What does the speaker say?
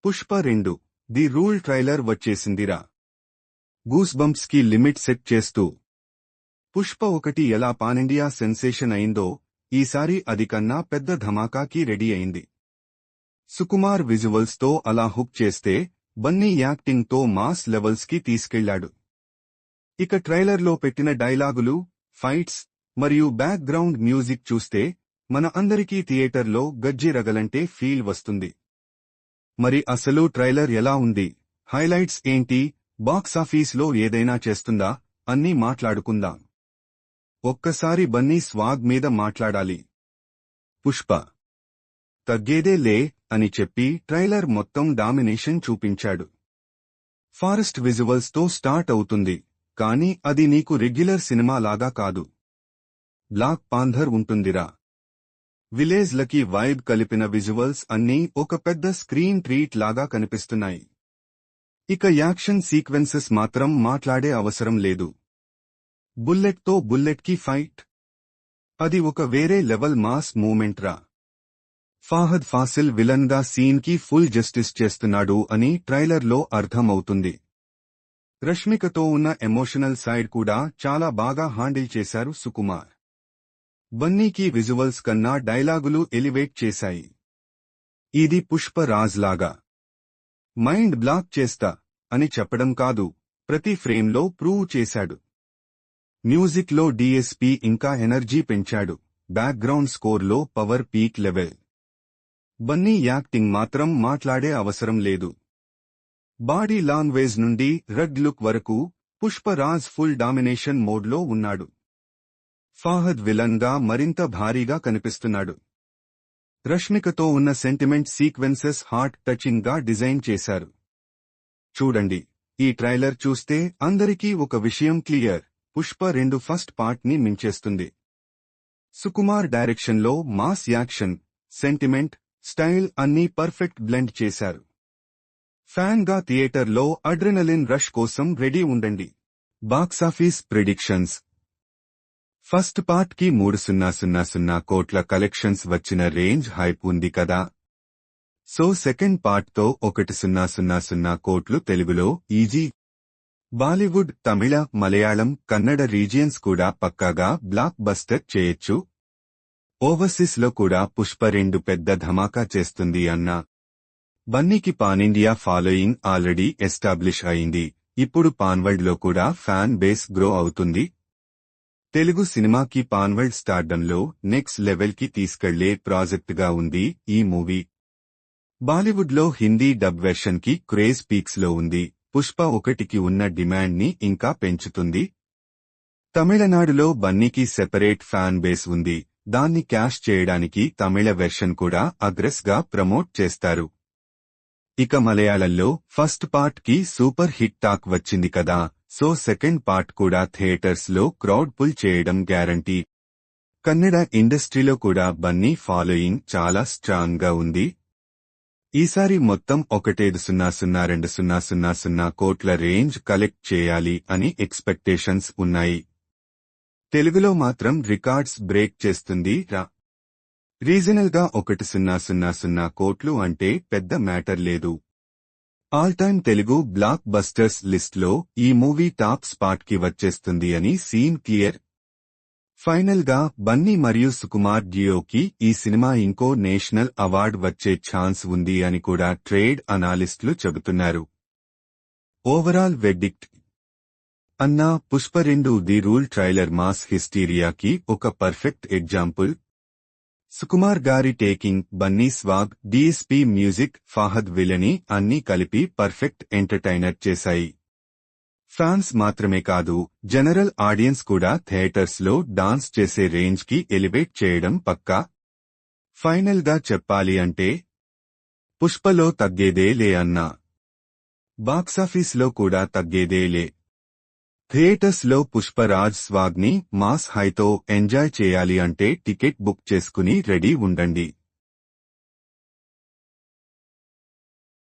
Pushpa 2 the rule trailer వచ్చేసిందిరా. Goose bumps కి limit set చేస్తూ పుష్ప 1 ఎలా పానిండియా సెన్సేషన్ అయిందో ఈసారి అది కన్నా పెద్ద ధమాకాకి రెడీ అయింది. సుకుమార్ విజువల్స్ తో అలా హుక్ చేస్తే బన్నీ యాక్టింగ్ తో మాస్ లెవెల్స్ కి తీసుకెళ్లాడు. ఇక ట్రైలర్లో పెట్టిన డైలాగులు, ఫైట్స్ మరియు బ్యాక్ గ్రౌండ్ మ్యూజిక్ చూస్తే మన అందరికీ థియేటర్లో గజ్జి రగలంటే ఫీల్ వస్తుంది. మరి అసలు ట్రైలర్ ఎలా ఉంది, హైలైట్స్ ఏంటి, బాక్సాఫీస్లో ఏదైనా చేస్తుందా అన్నీ మాట్లాడుకుందాం. ఒక్కసారి బన్నీ స్వాగ్ మీద మాట్లాడాలి. పుష్ప తగ్గేదే లే అని చెప్పి ట్రైలర్ మొత్తం డామినేషన్ చూపించాడు. ఫారెస్ట్ విజువల్స్ తో స్టార్ట్ అవుతుంది, కానీ అది నీకు రెగ్యులర్ సినిమా లాగా కాదు. బ్లాక్ పాంథర్ ఉంటుందిరా. విలేజ్ లకి వైబ్ కలిపిన విజువల్స్ అన్నీ ఒక పెద్ద స్క్రీన్ ట్రీట్ లాగా కనిపిస్తున్నాయి. ఇక యాక్షన్ సీక్వెన్సెస్ మాత్రం మాట్లాడే అవసరం లేదు. బుల్లెట్ తో బుల్లెట్ కి ఫైట్, అది ఒక వేరే లెవెల్ మాస్ మూమెంట్ రా. ఫాహద్ ఫాసిల్ విలన్ గా సీన్ కి ఫుల్ జస్టిస్ చేస్తున్నాడు అని ట్రైలర్లో అర్థమవుతుంది. రష్మికతో ఉన్న ఎమోషనల్ సైడ్ కూడా చాలా బాగా హ్యాండిల్ చేశారు సుకుమార్. బన్నీకి విజువల్స్ కన్నా డైలాగులు ఎలివేట్ చేశాయి. ఇది పుష్ప రాజ్ లాగా మైండ్ బ్లాక్ చేస్తా అని చెప్పడం కాదు, ప్రతి ఫ్రేమ్లో ప్రూవ్ చేశాడు. మ్యూజిక్ లో డీఎస్పీ ఇంకా ఎనర్జీ పెంచాడు. బ్యాక్గ్రౌండ్ స్కోర్లో power peak level. Bunny acting మాత్రం మాట్లాడే అవసరం లేదు. బాడీ లాంగ్వేజ్ నుండి రెడ్ లుక్ వరకు పుష్ప రాజ్ ఫుల్ డామినేషన్ మోడ్లో ఉన్నాడు. ఫాహద్ విలన్ గా మరింత భారీగా కనిపిస్తున్నాడు. రష్మికతో ఉన్న సెంటిమెంట్ సీక్వెన్సెస్ హార్ట్ టచింగ్ గా డిజైన్ చేశారు. చూడండి, ఈ ట్రైలర్ చూస్తే అందరికీ ఒక విషయం క్లియర్, పుష్ప 2 ఫస్ట్ పార్ట్ ని మించేస్తుంది. సుకుమార్ డైరెక్షన్లో మాస్ యాక్షన్, సెంటిమెంట్, స్టైల్ అన్నీ పర్ఫెక్ట్ బ్లెండ్ చేశారు. ఫ్యాన్ గా థియేటర్లో అడ్రినలిన్ రష్ కోసం రెడీ ఉండండి. Box office predictions. ఫస్ట్ పార్ట్ కి 3,000 కోట్ల కలెక్షన్స్ వచ్చిన రేంజ్ హైప్ ఉంది కదా. సో సెకండ్ పార్ట్ తో 1,000 కోట్లు తెలుగులో ఈజీ. బాలీవుడ్, తమిళ, మలయాళం, కన్నడ రీజియన్స్ కూడా పక్కాగా బ్లాక్ బస్టర్ చేయొచ్చు. ఓవర్సీస్ లో కూడా పుష్ప 2 పెద్ద ధమాకా చేస్తుంది అన్నా. బన్నీకి పానిండియా ఫాలోయింగ్ ఆల్రెడీ ఎస్టాబ్లిష్ అయింది. ఇప్పుడు పాన్వల్డ్ లో కూడా ఫ్యాన్ బేస్ గ్రో అవుతుంది. తెలుగు సినిమాకి పాన్వల్డ్ స్టార్డంలో నెక్స్ట్ లెవెల్ కి తీసుకెళ్లే ప్రాజెక్ట్ గా ఉంది ఈ మూవీ. బాలీవుడ్ లో హిందీ డబ్ వెర్షన్ కి క్రేజ్ పీక్స్ లో ఉంది. పుష్ప 1కి ఉన్న డిమాండ్ ని ఇంకా పెంచుతుంది. తమిళనాడులో బన్నీకి సెపరేట్ ఫ్యాన్ బేస్ ఉంది. దాన్ని క్యాష్ చేయడానికి తమిళ వెర్షన్ కూడా అగ్రెస్ గా ప్రమోట్ చేస్తారు. ఇక మలయాళంలో ఫస్ట్ పార్ట్ కి సూపర్ హిట్ టాక్ వచ్చింది కదా, సో సెకండ్ పార్ట్ కూడా థియేటర్స్ లో క్రౌడ్ పుల్ చేయడం గ్యారంటీ. కన్నడ ఇండస్ట్రీలో కూడా బన్నీ ఫాలోయింగ్ చాలా స్ట్రాంగ్ గా ఉంది. ఈసారి మొత్తం 1,5,0,2,000 కోట్ల రేంజ్ కలెక్ట్ చేయాలి అని ఎక్స్పెక్టేషన్స్ ఉన్నాయి. తెలుగులో మాత్రం రికార్డ్స్ బ్రేక్ చేస్తుంది రా. రీజనల్ గా 1,000 కోట్లు అంటే పెద్ద మ్యాటర్ లేదు. All time Telugu black busters list లో ఈ మూవీ టాప్ స్పాట్ కి వచ్చేస్తుంది అని సీన్ క్లియర్. ఫైనల్ గా బన్నీ మరియు సుకుమార్ డ్యూయోకి ఈ సినిమా ఇంకో నేషనల్ అవార్డ్ వచ్చే ఛాన్స్ ఉంది అని కూడా ట్రేడ్ అనాలిస్టులు చెబుతున్నారు. ఓవరాల్ వెర్డిక్ట్ అన్నా, Pushpa 2 the rule trailer mass హిస్టీరియాకి ఒక పర్ఫెక్ట్ ఎగ్జాంపుల్. సుకుమార్ గారి taking, Bunny swag, DSP music, Fahadh విలని అన్నీ కలిపి పర్ఫెక్ట్ ఎంటర్టైనర్ చేశాయి. ఫ్యాన్స్ మాత్రమే కాదు, జనరల్ ఆడియన్స్ కూడా థియేటర్స్ లో డాన్స్ చేసే రేంజ్ కి ఎలివేట్ చేయడం పక్కా. ఫైనల్ గా చెప్పాలి అంటే పుష్పలో తగ్గేదే లే అన్నా. బాక్సాఫీస్ లో కూడా తగ్గేదే లే. థియేటర్స్ లో పుష్పరాజ్ స్వాగ్ ని మాస్ హైతో ఎంజాయ్ చేయాలి అంటే టికెట్ బుక్ చేసుకుని రెడీ ఉండండి.